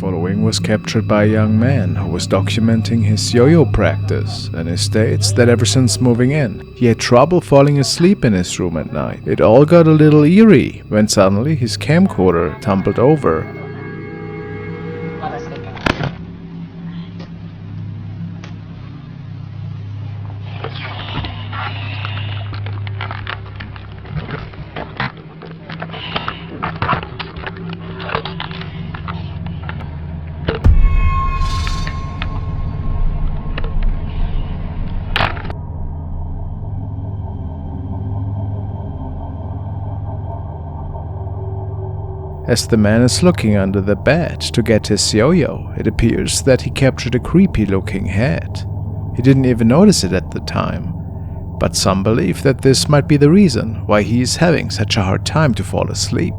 following was captured by a young man who was documenting his yo-yo practice, and he states that ever since moving in, he had trouble falling asleep in his room at night. It all got a little eerie when suddenly his camcorder tumbled over. As the man is looking under the bed to get his yo-yo, it appears that he captured a creepy-looking head. He didn't even notice it at the time, but some believe that this might be the reason why he is having such a hard time to fall asleep.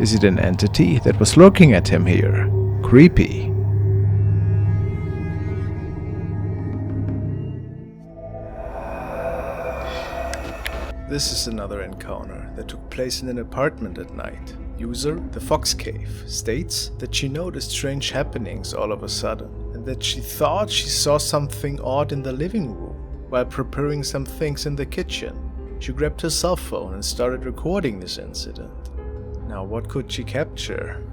Is it an entity that was looking at him here? Creepy. This is another encounter that took place in an apartment at night. User, the Fox Cave, states that she noticed strange happenings all of a sudden, and that she thought she saw something odd in the living room while preparing some things in the kitchen. She grabbed her cell phone and started recording this incident. Now, what could she capture?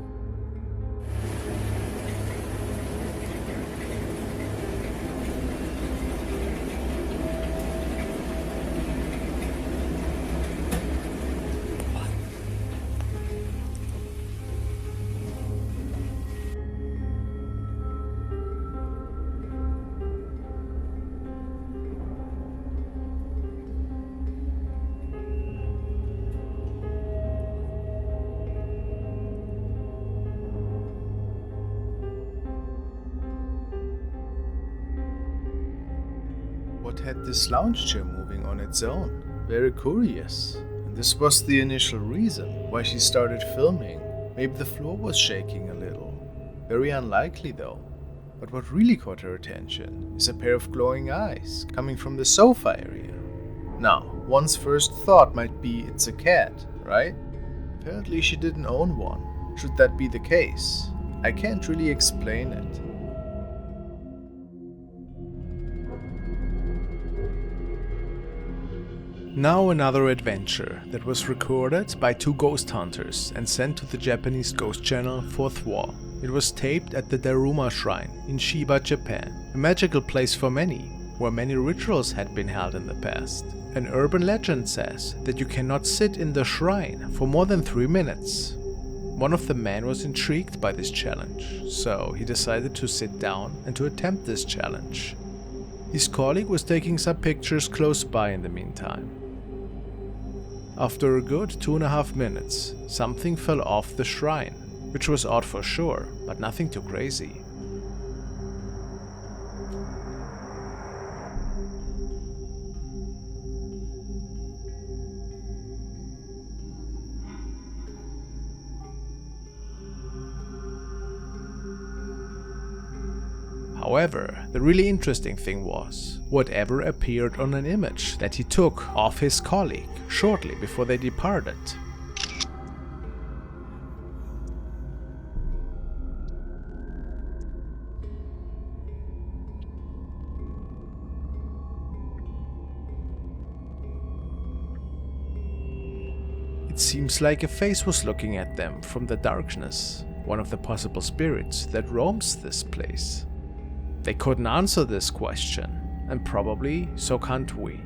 What had this lounge chair moving on its own? Very curious. And this was the initial reason why she started filming. Maybe the floor was shaking a little. Very unlikely though. But what really caught her attention is a pair of glowing eyes coming from the sofa area. Now, one's first thought might be it's a cat, right? Apparently she didn't own one. Should that be the case? I can't really explain it. Now another adventure that was recorded by two ghost hunters and sent to the Japanese ghost channel Fourth Wall. It was taped at the Daruma Shrine in Shiba, Japan, a magical place for many, where many rituals had been held in the past. An urban legend says that you cannot sit in the shrine for more than 3 minutes. One of the men was intrigued by this challenge, so he decided to sit down and to attempt this challenge. His colleague was taking some pictures close by in the meantime. After a good 2.5 minutes, something fell off the shrine, which was odd for sure, but nothing too crazy. However, the really interesting thing was whatever appeared on an image that he took of his colleague shortly before they departed. It seems like a face was looking at them from the darkness, one of the possible spirits that roams this place. They couldn't answer this question, and probably so can't we.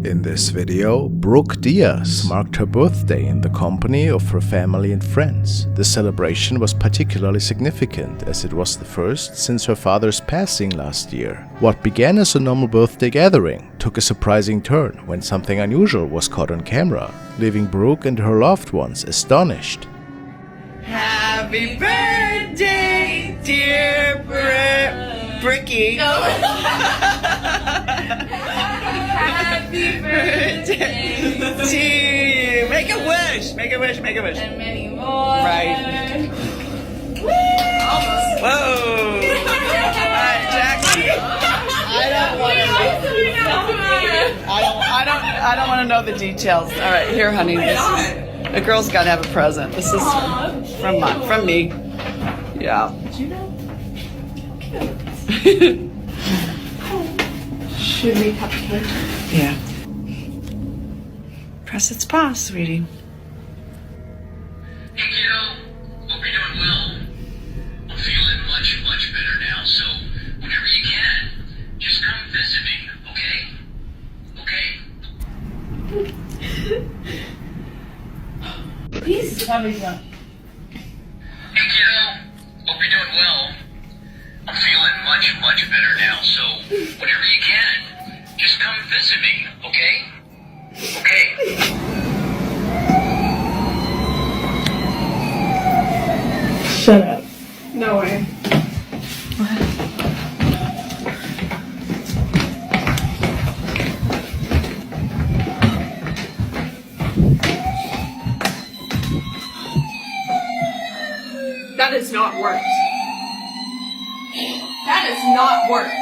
In this video, Brooke Diaz marked her birthday in the company of her family and friends. The celebration was particularly significant as it was the first since her father's passing last year. What began as a normal birthday gathering took a surprising turn when something unusual was caught on camera, leaving Brooke and her loved ones astonished. Happy birthday, dear Bricky. Happy birthday to you. Make a wish. Make a wish. Make a wish. And many more. Right. Almost. Whoa. Alright, Jackson. I don't want to. I don't want to know the details. All right, here, honey. The girl's got to have a present. This is from me. Yeah. Did you know? Should we cupcake? Yeah. Press its paw, sweetie. Hey kiddo, hope you're doing well. I'm feeling much, much better now, so whenever you can, just come visit me, okay? Okay? Please tell me that. Hey kiddo, hope you're doing well. I'm feeling much, much better now, so whenever you can, just come visit me, okay? Okay. Shut up. No way. That has not worked. That has not worked.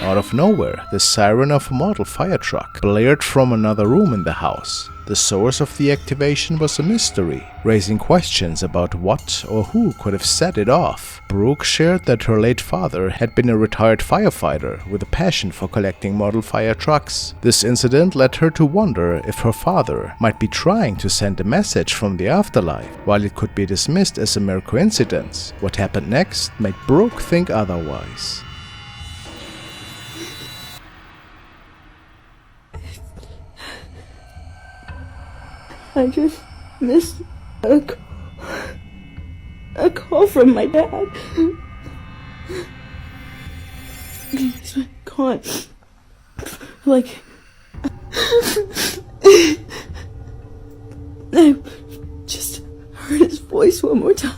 Out of nowhere, the siren of a model fire truck blared from another room in the house. The source of the activation was a mystery, raising questions about what or who could have set it off. Brooke shared that her late father had been a retired firefighter with a passion for collecting model fire trucks. This incident led her to wonder if her father might be trying to send a message from the afterlife. While it could be dismissed as a mere coincidence, what happened next made Brooke think otherwise. I just missed a call from my dad. He's gone. Like, I just heard his voice one more time.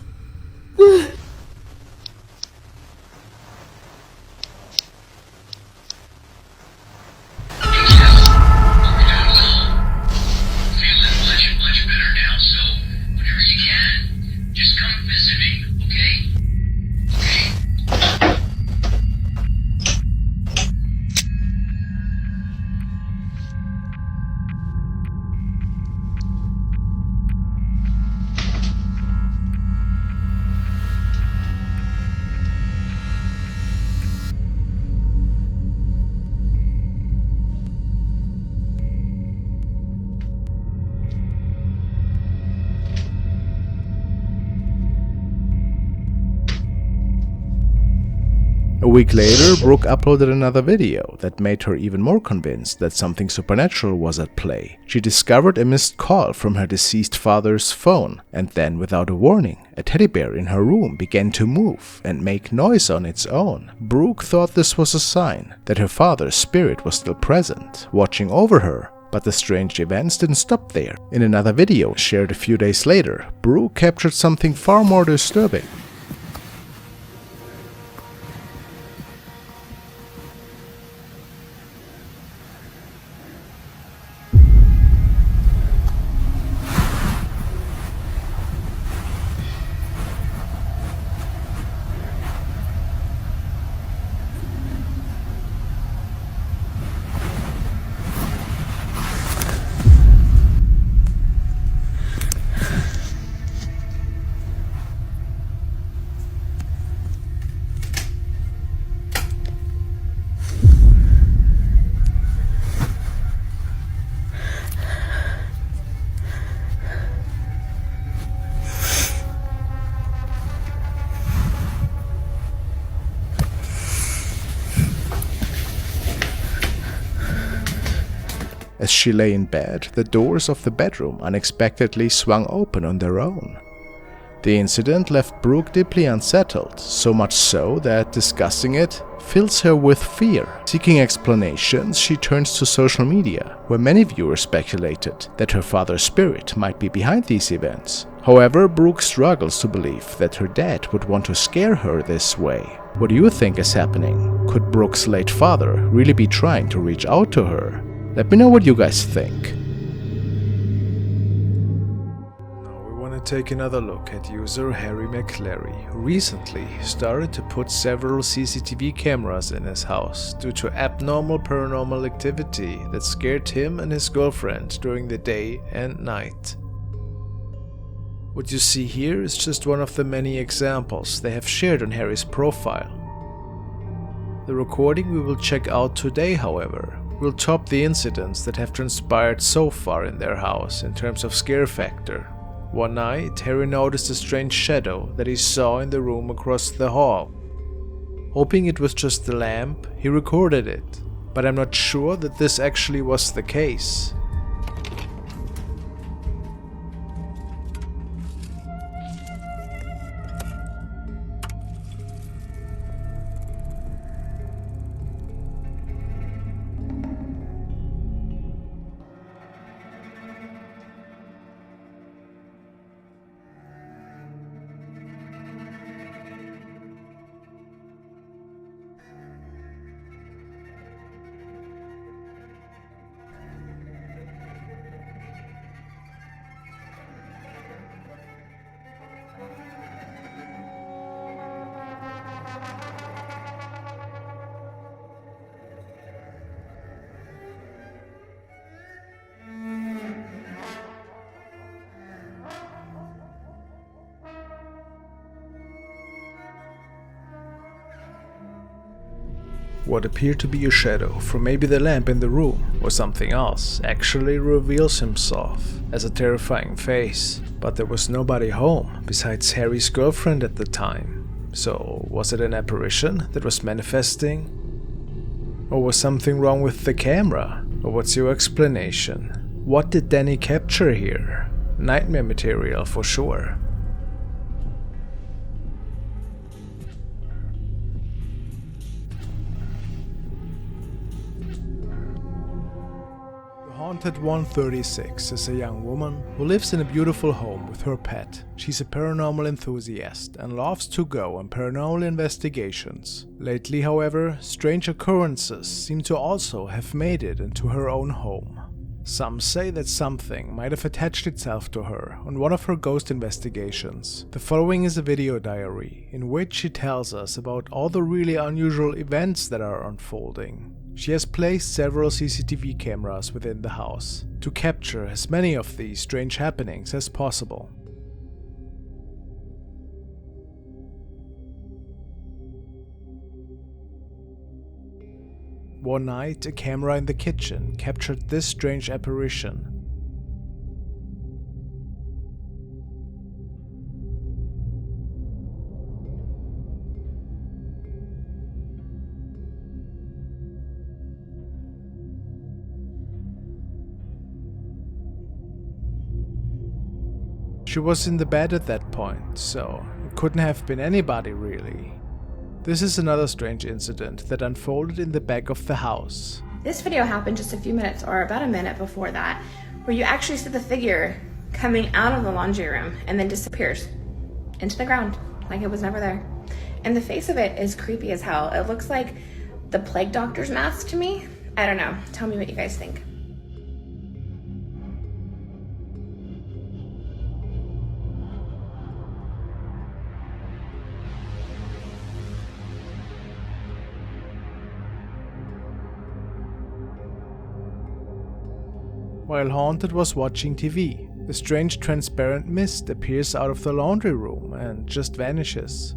A week later, Brooke uploaded another video that made her even more convinced that something supernatural was at play. She discovered a missed call from her deceased father's phone, and then, without a warning, a teddy bear in her room began to move and make noise on its own. Brooke thought this was a sign that her father's spirit was still present, watching over her. But the strange events didn't stop there. In another video shared a few days later, Brooke captured something far more disturbing. As she lay in bed, the doors of the bedroom unexpectedly swung open on their own. The incident left Brooke deeply unsettled, so much so that discussing it fills her with fear. Seeking explanations, she turns to social media, where many viewers speculated that her father's spirit might be behind these events. However, Brooke struggles to believe that her dad would want to scare her this way. What do you think is happening? Could Brooke's late father really be trying to reach out to her? Let me know what you guys think. Now we want to take another look at user Harry McClary, who recently started to put several CCTV cameras in his house due to abnormal paranormal activity that scared him and his girlfriend during the day and night. What you see here is just one of the many examples they have shared on Harry's profile. The recording we will check out today, however, will top the incidents that have transpired so far in their house in terms of scare factor. One night, Harry noticed a strange shadow that he saw in the room across the hall. Hoping it was just the lamp, he recorded it, but I'm not sure that this actually was the case. What appeared to be a shadow from maybe the lamp in the room or something else actually reveals himself as a terrifying face. But there was nobody home besides Harry's girlfriend at the time. So was it an apparition that was manifesting? Or was something wrong with the camera? Or what's your explanation? What did Danny capture here? Nightmare material for sure. Haunted 136 is a young woman who lives in a beautiful home with her pet. She's a paranormal enthusiast and loves to go on paranormal investigations. Lately, however, strange occurrences seem to also have made it into her own home. Some say that something might have attached itself to her on one of her ghost investigations. The following is a video diary in which she tells us about all the really unusual events that are unfolding. She has placed several CCTV cameras within the house to capture as many of these strange happenings as possible. One night, a camera in the kitchen captured this strange apparition. She was in the bed at that point, so it couldn't have been anybody really. This is another strange incident that unfolded in the back of the house. This video happened just a few minutes or about a minute before that, where you actually see the figure coming out of the laundry room and then disappears into the ground like it was never there. And the face of it is creepy as hell. It looks like the plague doctor's mask to me. I don't know. Tell me what you guys think. While Haunted was watching TV, a strange transparent mist appears out of the laundry room and just vanishes.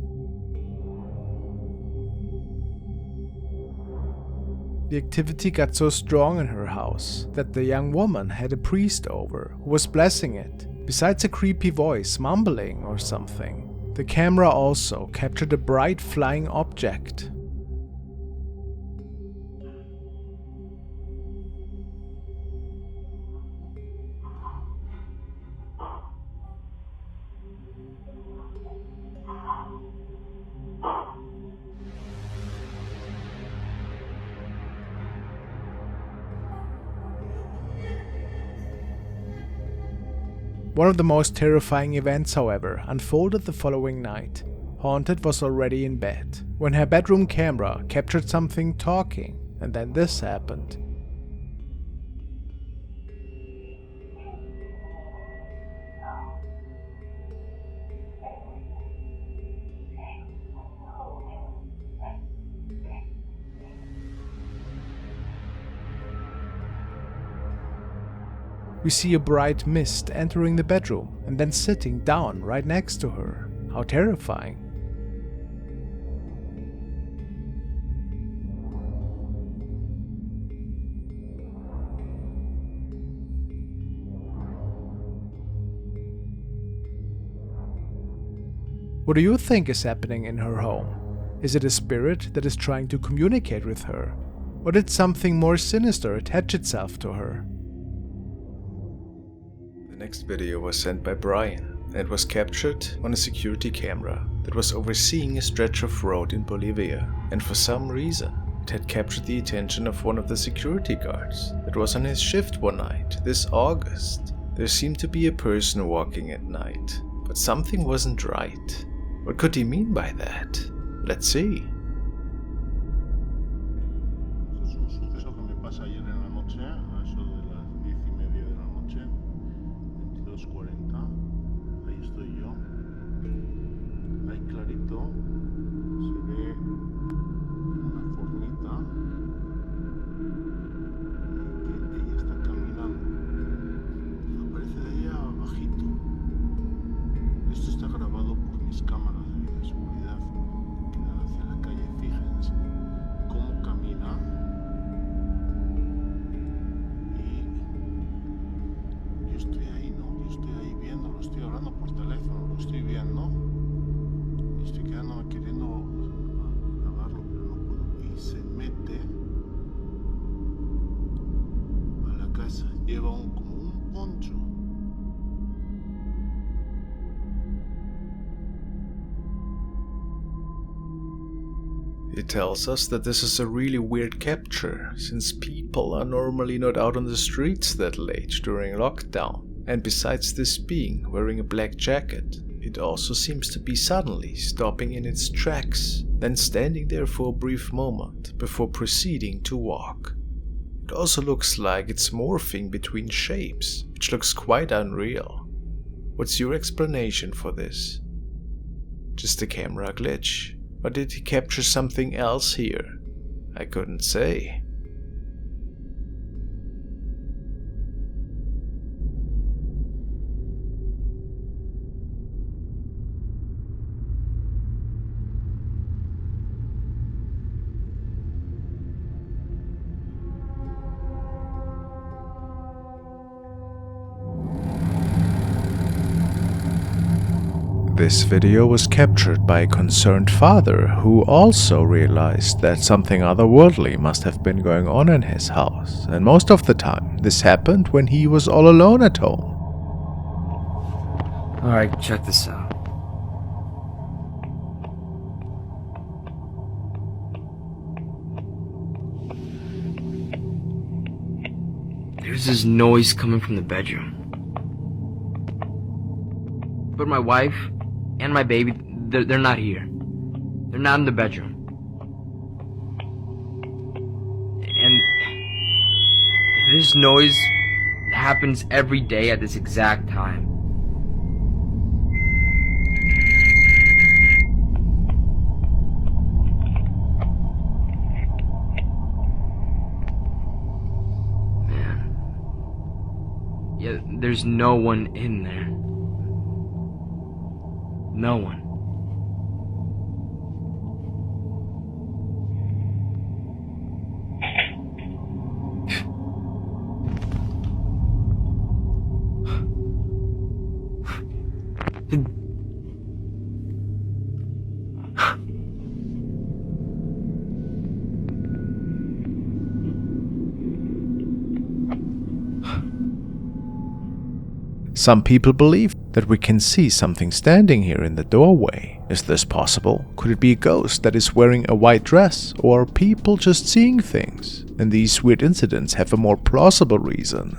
The activity got so strong in her house that the young woman had a priest over who was blessing it, besides a creepy voice mumbling or something. The camera also captured a bright flying object. One of the most terrifying events, however, unfolded the following night. Haunted was already in bed when her bedroom camera captured something talking, and then this happened. We see a bright mist entering the bedroom and then sitting down right next to her. How terrifying. What do you think is happening in her home? Is it a spirit that is trying to communicate with her? Or did something more sinister attach itself to her? The next video was sent by Brian and was captured on a security camera that was overseeing a stretch of road in Bolivia, and for some reason it had captured the attention of one of the security guards that was on his shift one night this August. There seemed to be a person walking at night, but something wasn't right. What could he mean by that? Let's see. Es un suceso que me pasa ayer en la noche, a eso de las 10:30 de la noche, 22:40. Ahí estoy yo. Ahí clarito se ve una formita y que ella está caminando. Aparece de ella bajito. Esto está grabado por mis cámaras de videoseguridad que dan hacia la calle. Fíjense cómo camina. Y yo estoy ahí, ¿no? Yo estoy ahí viéndolo, estoy hablando por teléfono, lo estoy viendo. Y estoy quedándome queriendo grabarlo, pero no puedo. Y se mete a la casa. Lleva como un poncho. It tells us that this is a really weird capture, since people are normally not out on the streets that late during lockdown. And besides this being wearing a black jacket, it also seems to be suddenly stopping in its tracks, then standing there for a brief moment before proceeding to walk. It also looks like it's morphing between shapes, which looks quite unreal. What's your explanation for this? Just a camera glitch? Or did he capture something else here? I couldn't say. This video was captured by a concerned father who also realized that something otherworldly must have been going on in his house, and most of the time this happened when he was all alone at home. Alright, check this out. There's this noise coming from the bedroom. But my wife and my baby, they're not here. They're not in the bedroom. And this noise happens every day at this exact time. Man. Yeah, there's no one in there. No one. Some people believe that we can see something standing here in the doorway. Is this possible? Could it be a ghost that is wearing a white dress, or people just seeing things? And these weird incidents have a more plausible reason.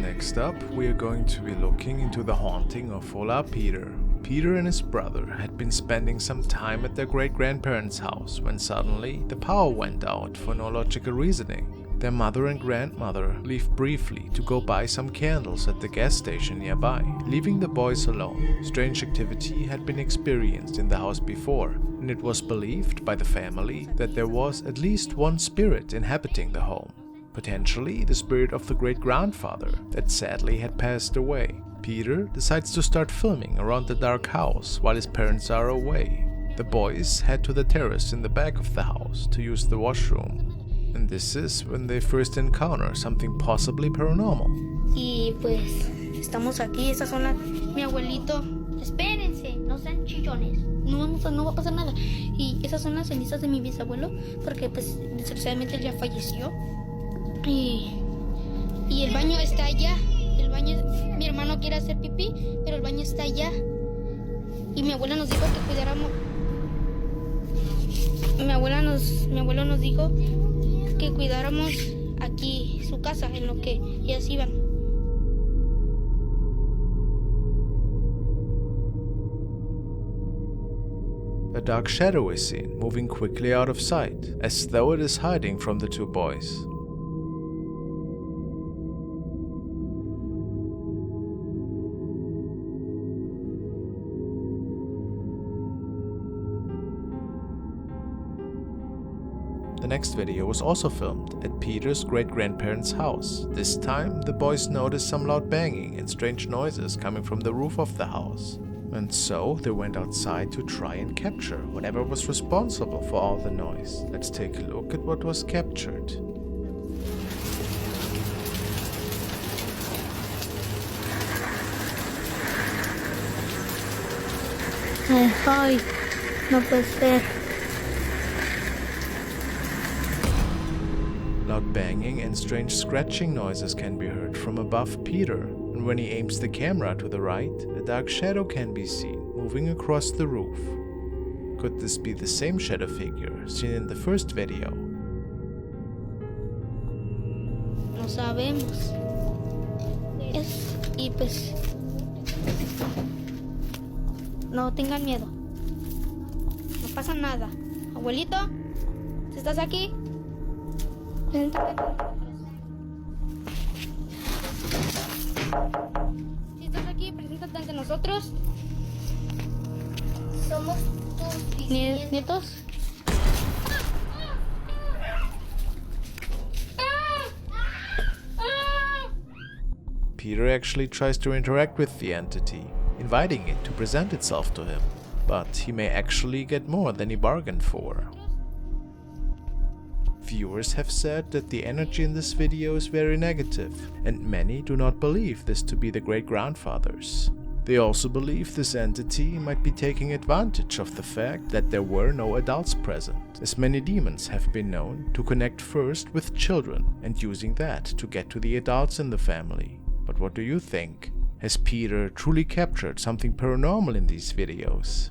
Next up, we are going to be looking into the haunting of Ola Peter. Peter and his brother had been spending some time at their great-grandparents' house when suddenly the power went out for no logical reasoning. Their mother and grandmother leave briefly to go buy some candles at the gas station nearby, leaving the boys alone. Strange activity had been experienced in the house before, and it was believed by the family that there was at least one spirit inhabiting the home. Potentially the spirit of the great-grandfather that sadly had passed away. Peter decides to start filming around the dark house while his parents are away. The boys head to the terrace in the back of the house to use the washroom. And this is when they first encounter something possibly paranormal. Y pues estamos aquí, estas son las... Mi abuelito, espérense, no sean chillones, no va a pasar nada. Y esas son las cenizas de mi bisabuelo, porque pues desgraciadamente él ya falleció. Y el baño está allá, mi hermano quiere hacer pipí, pero el baño está allá. Y mi abuela nos dijo que cuidáramos... Mi abuelo nos dijo que cuidáramos aquí su casa en lo que ellas iban. A dark shadow is seen moving quickly out of sight, as though it is hiding from the two boys. The next video was also filmed at Peter's great-grandparents' house. This time, the boys noticed some loud banging and strange noises coming from the roof of the house. And so, they went outside to try and capture whatever was responsible for all the noise. Let's take a look at what was captured. Ay, no puede ser. Loud banging and strange scratching noises can be heard from above Peter, and when he aims the camera to the right, a dark shadow can be seen moving across the roof. Could this be the same shadow figure seen in the first video? No sabemos. Y pues... No tengan miedo. No pasa nada. Abuelito, si estás aquí, preséntate con nosotros. Si estás aquí, preséntate ante nosotros. Somos tus nietos. Peter actually tries to interact with the entity, inviting it to present itself to him, but he may actually get more than he bargained for. Viewers have said that the energy in this video is very negative, and many do not believe this to be the great-grandfathers. They also believe this entity might be taking advantage of the fact that there were no adults present, as many demons have been known to connect first with children and using that to get to the adults in the family. But what do you think? Has Peter truly captured something paranormal in these videos?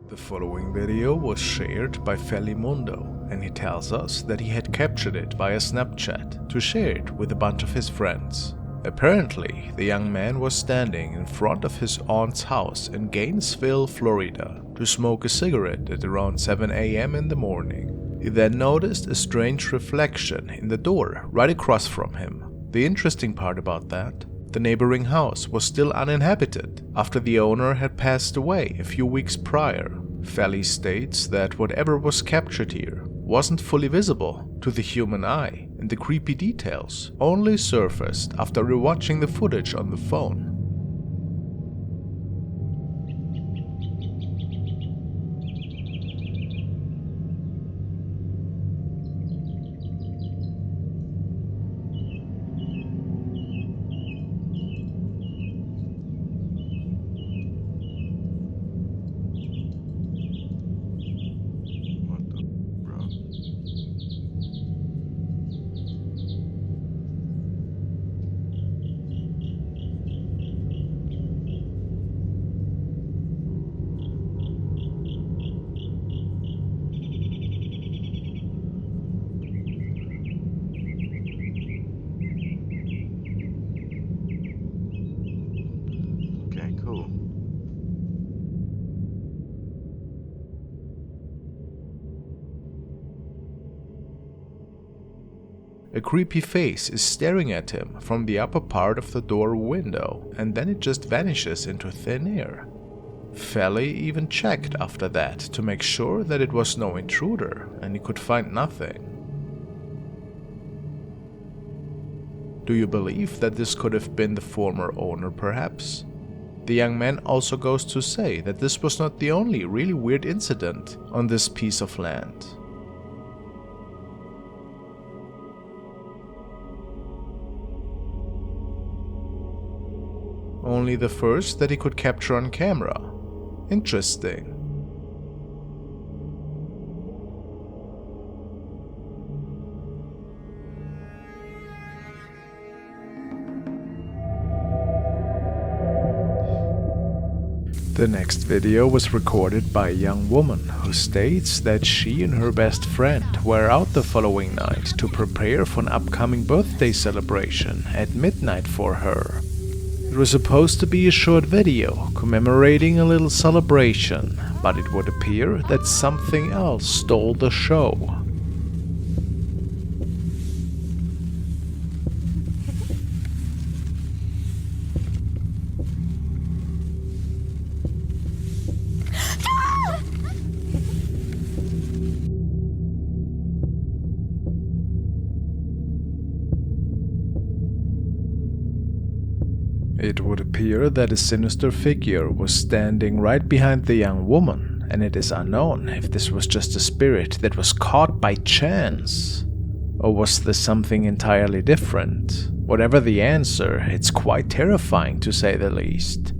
The following video was shared by Felimundo, and he tells us that he had captured it via Snapchat to share it with a bunch of his friends. Apparently, the young man was standing in front of his aunt's house in Gainesville, Florida, to smoke a cigarette at around 7 AM in the morning. He then noticed a strange reflection in the door right across from him. The interesting part about that, the neighboring house was still uninhabited after the owner had passed away a few weeks prior. Feli states that whatever was captured here wasn't fully visible to the human eye, and the creepy details only surfaced after rewatching the footage on the phone. A creepy face is staring at him from the upper part of the door window, and then it just vanishes into thin air. Felly even checked after that to make sure that it was no intruder, and he could find nothing. Do you believe that this could have been the former owner, perhaps? The young man also goes to say that this was not the only really weird incident on this piece of land. Only the first that he could capture on camera. Interesting. The next video was recorded by a young woman who states that she and her best friend were out the following night to prepare for an upcoming birthday celebration at midnight for her. It was supposed to be a short video commemorating a little celebration, but it would appear that something else stole the show. It would appear that a sinister figure was standing right behind the young woman, and it is unknown if this was just a spirit that was caught by chance. Or was this something entirely different? Whatever the answer, it's quite terrifying to say the least.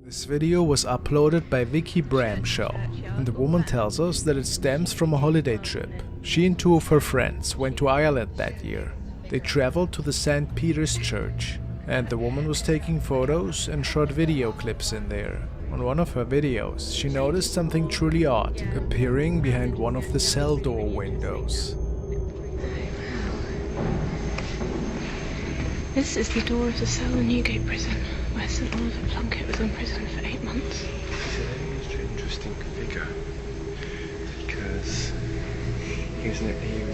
This video was uploaded by Vicky Bramshaw, and the woman tells us that it stems from a holiday trip. She and two of her friends went to Ireland that year. They traveled to the St. Peter's Church, and the woman was taking photos and short video clips in there. On one of her videos, she noticed something truly odd appearing behind one of the cell door windows. This is the door of the cell in Newgate Prison, where St. Oliver Plunkett was imprisoned for 8 months. He's an interesting figure, because he was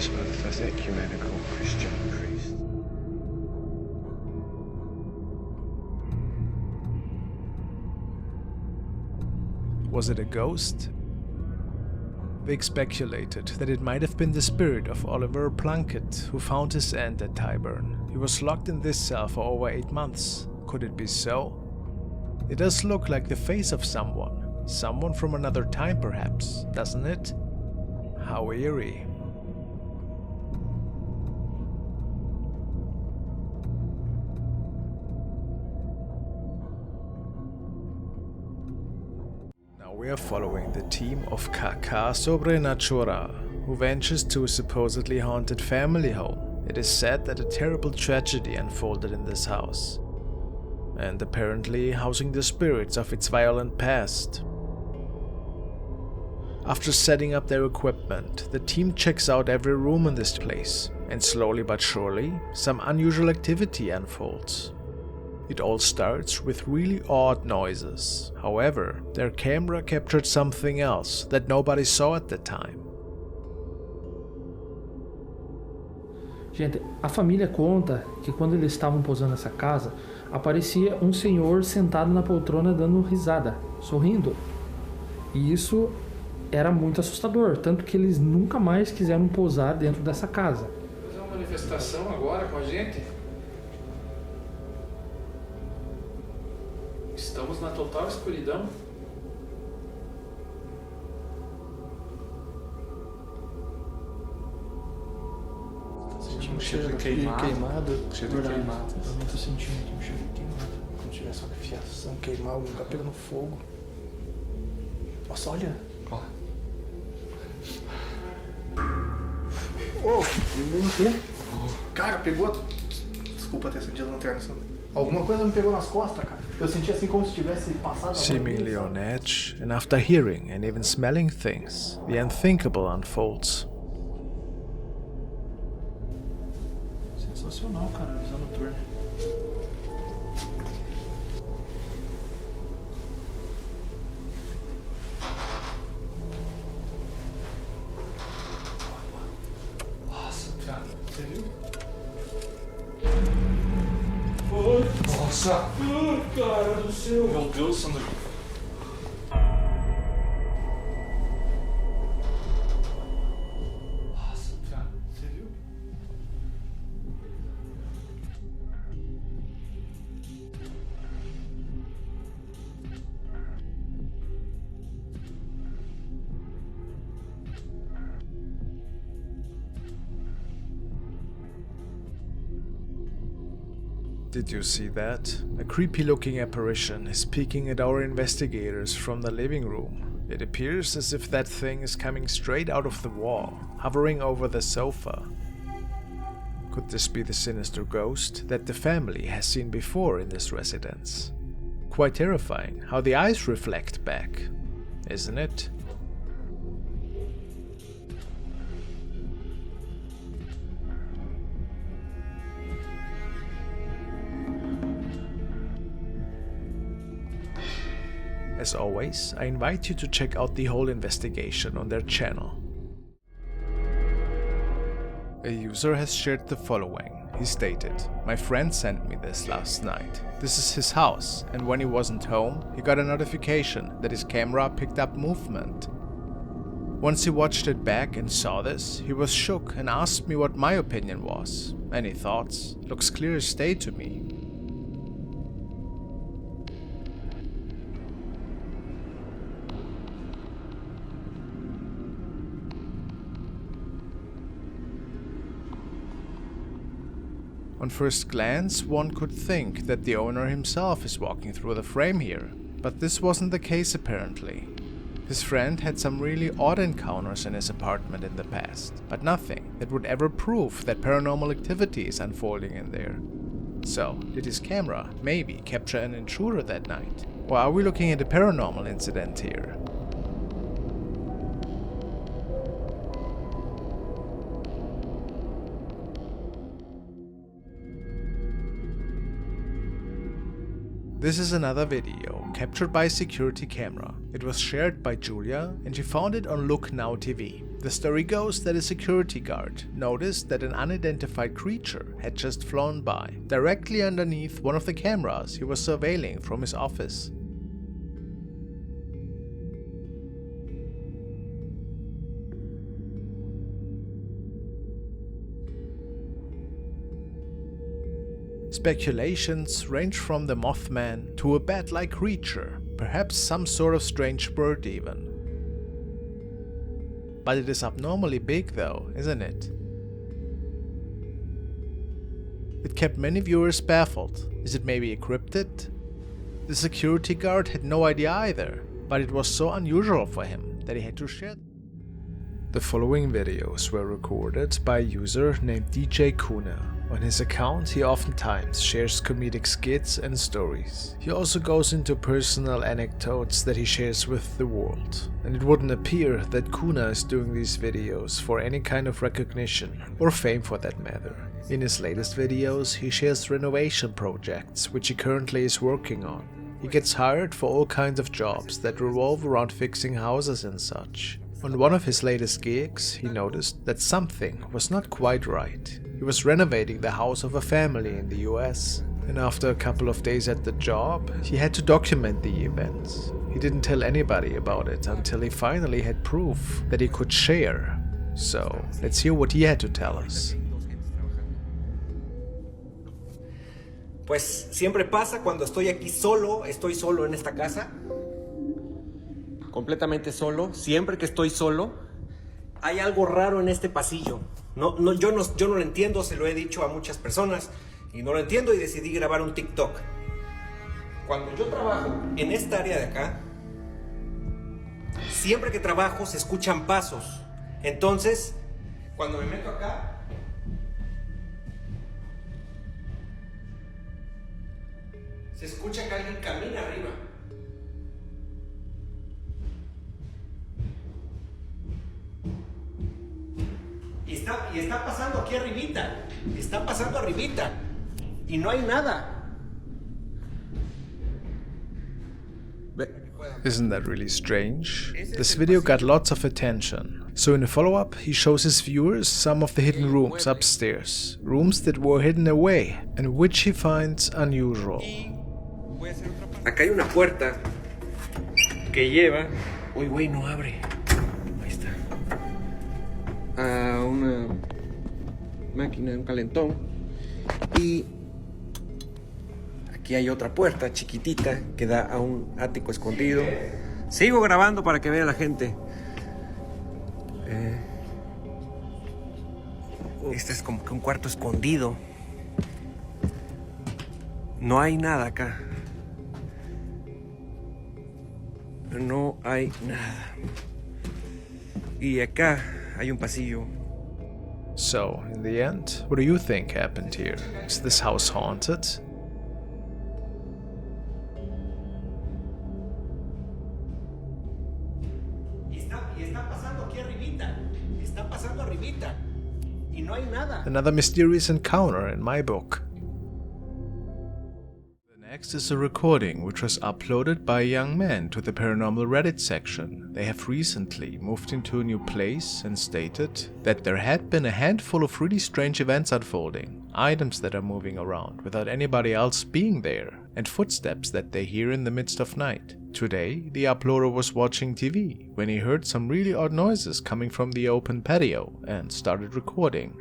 one of the first ecumenical Christian priests. Was it a ghost? Vic speculated that it might have been the spirit of Oliver Plunkett, who found his end at Tyburn. He was locked in this cell for over 8 months. Could it be so? It does look like the face of someone from another time perhaps, doesn't it? How eerie. Now we are following the team of Kaka Sobrenatural, who ventures to a supposedly haunted family home. It is said that a terrible tragedy unfolded in this house, and apparently housing the spirits of its violent past. After setting up their equipment, the team checks out every room in this place, and slowly but surely, some unusual activity unfolds. It all starts with really odd noises. However, their camera captured something else that nobody saw at the time. Gente, a família conta que quando eles estavam pousando nessa casa, aparecia um senhor sentado na poltrona dando risada, sorrindo. E isso era muito assustador, tanto que eles nunca mais quiseram pousar dentro dessa casa. Fazer uma manifestação agora com a gente? Estamos na total escuridão. Um cheiro de queimado. Cheiro de queimado. Eu não tô sentindo aqui um cheiro de queimado. Como se tivesse uma fiação, queimar, algum lugar pegando fogo. Nossa, olha. Ó. Oh, o quê? Cara, pegou. Desculpa ter acendido a lanterna. Alguma coisa me pegou nas costas, cara. Eu senti assim como se tivesse passado. Seemingly on edge, and after hearing and even smelling things, the unthinkable unfolds. Sensacional, cara, a visão noturna. Nossa! Cara do céu! Meu Deus, Sandro! Nossa, cara, você viu? Did you see that? A creepy looking apparition is peeking at our investigators from the living room. It appears as if that thing is coming straight out of the wall, hovering over the sofa. Could this be the sinister ghost that the family has seen before in this residence? Quite terrifying how the eyes reflect back, isn't it? As always, I invite you to check out the whole investigation on their channel. A user has shared the following. He stated, "My friend sent me this last night. This is his house, and when he wasn't home, he got a notification that his camera picked up movement. Once he watched it back and saw this, he was shook and asked me what my opinion was. Any thoughts? Looks clear as day to me." On first glance, one could think that the owner himself is walking through the frame here, but this wasn't the case apparently. His friend had some really odd encounters in his apartment in the past, but nothing that would ever prove that paranormal activity is unfolding in there. So, did his camera maybe capture an intruder that night? Or are we looking at a paranormal incident here? This is another video captured by a security camera. It was shared by Julia and she found it on Look Now TV. The story goes that a security guard noticed that an unidentified creature had just flown by, directly underneath one of the cameras he was surveilling from his office. Speculations range from the Mothman to a bat-like creature, perhaps some sort of strange bird even. But it is abnormally big though, isn't it? It kept many viewers baffled. Is it maybe a cryptid? The security guard had no idea either, but it was so unusual for him that he had to share. The following videos were recorded by a user named DJ Kuna. On his account, he oftentimes shares comedic skits and stories. He also goes into personal anecdotes that he shares with the world. And it wouldn't appear that Kuna is doing these videos for any kind of recognition, or fame for that matter. In his latest videos, he shares renovation projects which he currently is working on. He gets hired for all kinds of jobs that revolve around fixing houses and such. On one of his latest gigs, he noticed that something was not quite right. He was renovating the house of a family in the US, and after a couple of days at the job, he had to document the events. He didn't tell anybody about it until he finally had proof that he could share. So, let's hear what he had to tell us. Pues siempre pasa cuando estoy aquí solo, estoy solo en esta casa. Completamente solo, siempre que estoy solo, hay algo raro en este pasillo. Yo no lo entiendo, se lo he dicho a muchas personas y no lo entiendo y decidí grabar un TikTok. Cuando yo trabajo en esta área de acá, siempre que trabajo se escuchan pasos. Entonces, cuando me meto acá, se escucha que alguien camina arriba. Y está pasando aquí arribita. Está pasando arribita. Y no hay nada. Isn't that really strange? This video got lots of attention. So in the follow-up, he shows his viewers some of the hidden rooms upstairs, rooms that were hidden away, and which he finds unusual. Acá hay una puerta que lleva... Uy, güey, no abre. Ahí está. A una máquina, un calentón. Y aquí hay otra puerta chiquitita que da a un ático escondido. Sigo grabando para que vea la gente. Este es como que un cuarto escondido. No hay nada acá. No hay nada. Y acá hay un pasillo. So, in the end, what do you think happened here? Is this house haunted? Y está pasando aquí arribita. Está pasando arribita. Y no hay nada. Another mysterious encounter in my book. The next is a recording which was uploaded by a young man to the paranormal Reddit section. They have recently moved into a new place and stated that there had been a handful of really strange events unfolding, items that are moving around without anybody else being there, and footsteps that they hear in the midst of night. Today, the uploader was watching TV when he heard some really odd noises coming from the open patio and started recording.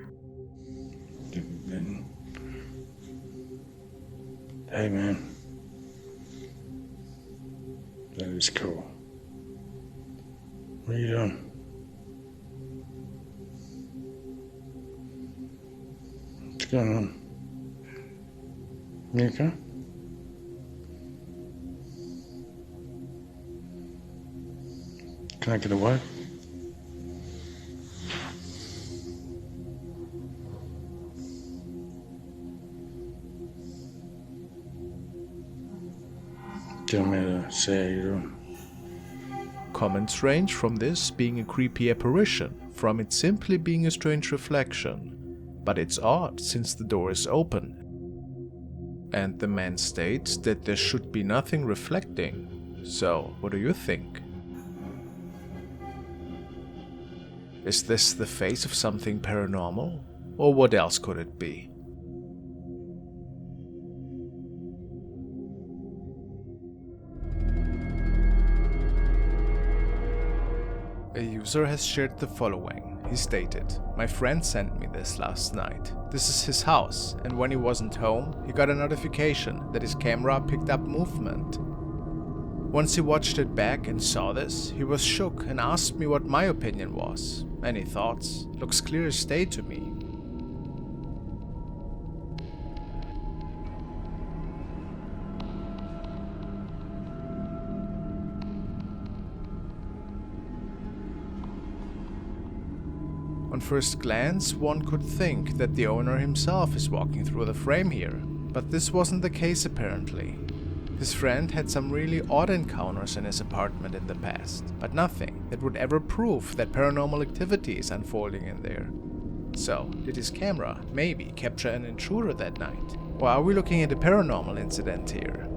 Hey man, that is cool. What are you doing? What's going on? You okay? Can I get away? Tell me to say how you doing. Comments range from this being a creepy apparition, from it simply being a strange reflection. But it's odd since the door is open. And the man states that there should be nothing reflecting. So, what do you think? Is this the face of something paranormal? Or what else could it be? A user has shared the following. He stated, "My friend sent me this last night. This is his house, and when he wasn't home, he got a notification that his camera picked up movement. Once he watched it back and saw this, he was shook and asked me what my opinion was. Any thoughts? Looks clear as day to me." On first glance, one could think that the owner himself is walking through the frame here, but this wasn't the case apparently. His friend had some really odd encounters in his apartment in the past, but nothing that would ever prove that paranormal activity is unfolding in there. So, did his camera maybe capture an intruder that night? Or are we looking at a paranormal incident here?